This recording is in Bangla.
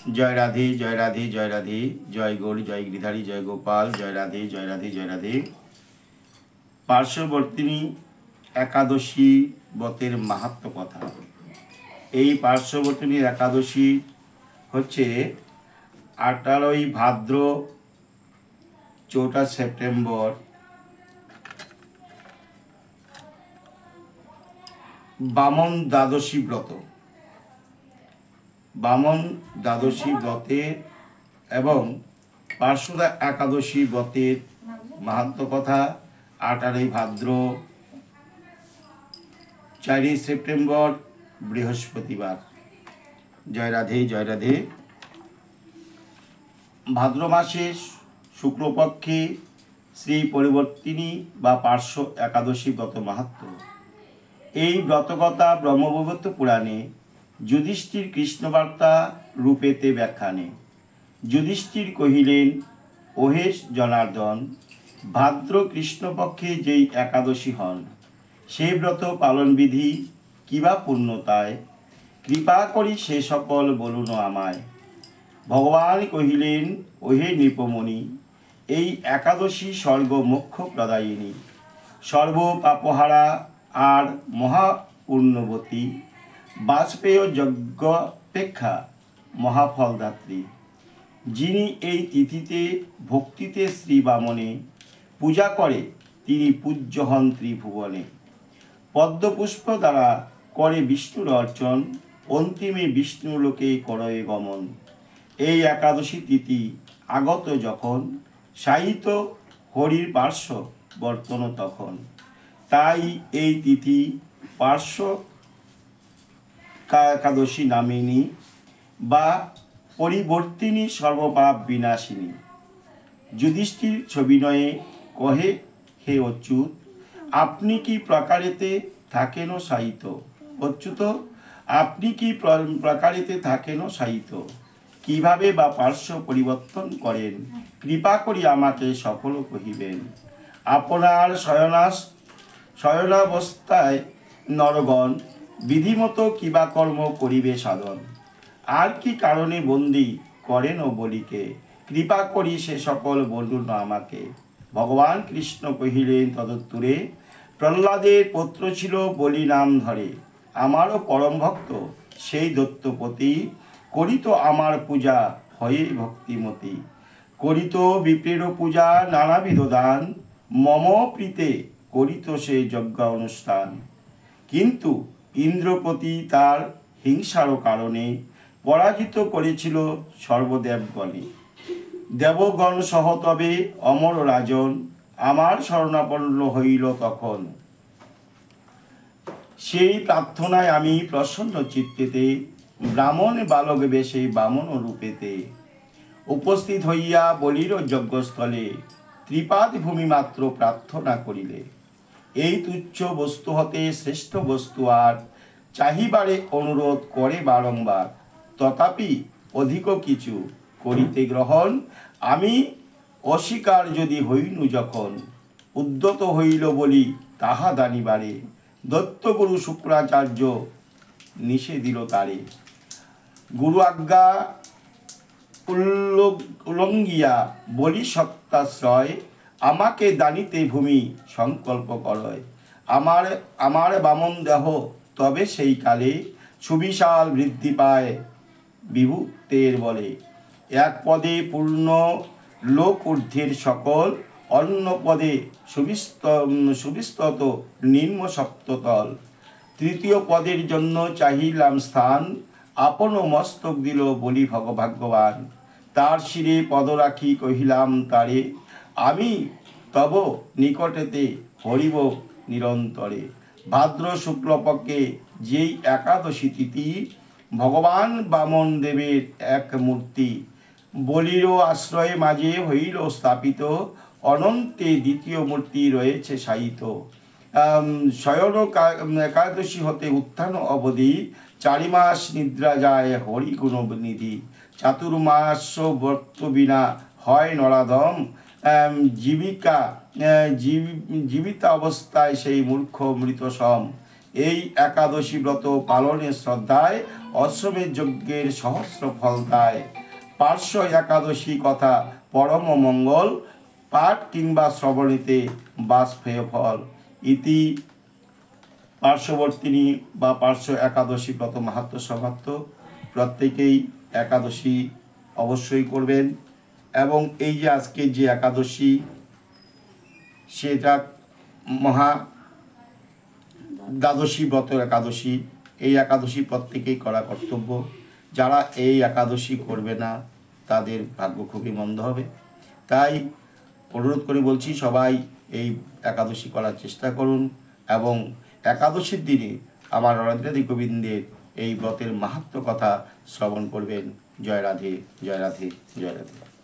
जय राधे जय राधे जय राधे जय गौर जय गिरिधारी जय गोपाल जय राधे जय राधे जय राधे। पार्श्ववर्तिनी एकादशी व्रतेर माहात्म्य कथा। এই পার্শ্ববর্তিনী একাদশী হচ্ছে 18ই ভাদ্র 4টা সেপ্টেম্বর বামন দ্বাদশী ব্রত। বামন দ্বাদশী ব্রতের এবং পার্শ্বদা একাদশী ব্রতের মাহাত্ম্য কথা। 18ই ভাদ্র 4ই সেপ্টেম্বর বৃহস্পতিবার। জয় রাধে জয় রাধে। ভাদ্র মাসে শুক্লপক্ষে শ্রী পরিবর্তিনী বা পার্শ্ব একাদশী ব্রত মাহাত্ম্য। এই ব্রতকথা ব্রহ্মবৈবর্ত পুরাণে যুধিষ্ঠির কৃষ্ণবার্তা রূপেতে ব্যাখ্যানে। যুধিষ্ঠির কহিলেন, ওহে জনার্দন, ভাদ্র কৃষ্ণপক্ষে যেই একাদশী হন, সেই ব্রত পালনবিধি কিবা পূর্ণতায়, কৃপা করি সে সকল বলুন আমায়। ভগবান কহিলেন, ওহে নৃপমণি, এই একাদশী স্বর্গ মোক্ষ প্রদায়িনী, সর্ব পাপহারা আর মহাপূর্ণবতী, বাজপেয় যজ্ঞপেক্ষা মহাফলদাত্রী। যিনি এই তিথিতে ভক্তিতে শ্রী বামনে পূজা করে, তিনি পূজ্য হন ত্রিভুবনে। পদ্মপুষ্প দ্বারা করে বিষ্ণুর অর্চন, অন্তিমে বিষ্ণুলোকে করয়ে গমন। এই একাদশী তিথি আগত যখন, সাহিত্য হরির পার্শ্ব বর্তন তখন। তাই এই তিথি পার্শ্ব একাদশী নামিনী বা পরিবর্তিনী, সর্বপাপ বিনাশিনী। যুধিষ্ঠির ছবিনয়ে কহে, হে অচ্যুত, আপনি কি প্রকারেতে থাকেন সাহিত্য? অচ্যুত, আপনি কি প্রকারেতে থাকেন সাহিত্য? কিভাবে বা পার্শ্ব পরিবর্তন করেন, কৃপা করি আমাকে সফল কহিবেন। আপনার শয়নাবস্থায় নরগণ বিধিমতো কিবা কর্ম করিবে সাধন, আর কি কারণে বন্দী করেন ও বলিকে, কৃপা করি সে সকল বলুন আমাকে। ভগবান কৃষ্ণ কহিলেন তদুত্তরে, প্রহ্লাদের পুত্র ছিল বলি নাম ধরে, আমারও পরম ভক্ত সেই দত্তপতি, করিত আমার পূজা হয়ে ভক্তিমতী। করিত বিপ্রের পূজা নানাবিধ দান, মম প্রীতে করিত সে যজ্ঞ অনুষ্ঠান। কিন্তু ইন্দ্রপতি তার হিংসার কারণে পরাজিত করেছিল সর্বদেবগণে। দেবগণ সহ তবে অমর রাজন, আমার শরণাপন্ন হইল তখন। সেই প্রার্থনায় আমি প্রসন্ন চিত্তেতে, ব্রাহ্মণ বালক বেশে বামন রূপেতে উপস্থিত হইয়া বলির যজ্ঞস্থলে, ত্রিপাদ ভূমি মাত্র প্রার্থনা করিলে। এই তুচ্ছ বস্তু হতে শ্রেষ্ঠ বস্তু আর চাহিবারে অনুরোধ করে বারংবার, তথাপি অধিক কিছু করিতে গ্রহণ। আমি অস্বীকার যদি হইনু যখন, উদ্যত হইল বলি তাহা দানিবারে। দত্তগুরু শুক্রাচার্য নিষেধিল তারে, গুরু আজ্ঞা উল্লঙ্ঘিয়া বলি সত্যাশ্রয়, আমাকে দানিতে ভূমি সংকল্প করয়। আমার বামন দেহ তবে সেই কালে, সুবিশাল বৃদ্ধি পায় বিভূতের বলে। এক পদে পূর্ণ লোক ঊর্ধ্বের সকল, অন্য পদে সুবিস্তত নিম্ন সপ্ততল। তৃতীয় পদের জন্য চাহিলাম স্থান, আপন মস্তক দিল বলি ভাগ্যবান। তার শিরে পদ রাখি কহিলাম তারে, আমি তব নিকটেতে হরিব নিরন্তরে। ভাদ্র শুক্লপক্ষে যেই একাদশী তিথি, ভগবান বামন দেবের এক মূর্তি, বলির আশ্রয়ে মাঝে হইল স্থাপিত, অনন্তে দ্বিতীয় মূর্তি রয়েছে সাহিত্য। শয়ন একাদশী হতে উত্থান অবধি, 4 মাস নিদ্রা যায় হরি গুণনিধি। চাতুর্মাস ব্রত বিনা হয় নরাধম, জীবিতা অবস্থায় সেই মূর্খ মৃত সম। এই একাদশী ব্রত পালনের শ্রদ্ধায় অশ্বমেধ যজ্ঞের সহস্র ফল দেয়। পার্শ্ব একাদশী কথা পরম মঙ্গল, পাঠ কিংবা শ্রবণীতে বাষ্পেয় ফল। ইতি পার্শ্ববর্তিনী বা পার্শ্ব একাদশী ব্রত মাহাত্ম সমাপ্ত। প্রত্যেকেই একাদশী অবশ্যই করবেন। এবং এই যে আজকে যে একাদশী, সেটা মহা দ্বাদশী ব্রত একাদশী। এই একাদশী প্রত্যেকেই করা কর্তব্য। যারা এই একাদশী করবে না তাদের ভাগ্য খুবই মন্দ হবে। তাই অনুরোধ করে বলছি, সবাই এই একাদশী করার চেষ্টা করুন এবং একাদশীর দিনে আমার রাধারানী গোবিন্দের এই ব্রতের মাহাত্ম্য কথা শ্রবণ করবেন। জয় রাধে, জয় রাধে, জয় রাধে।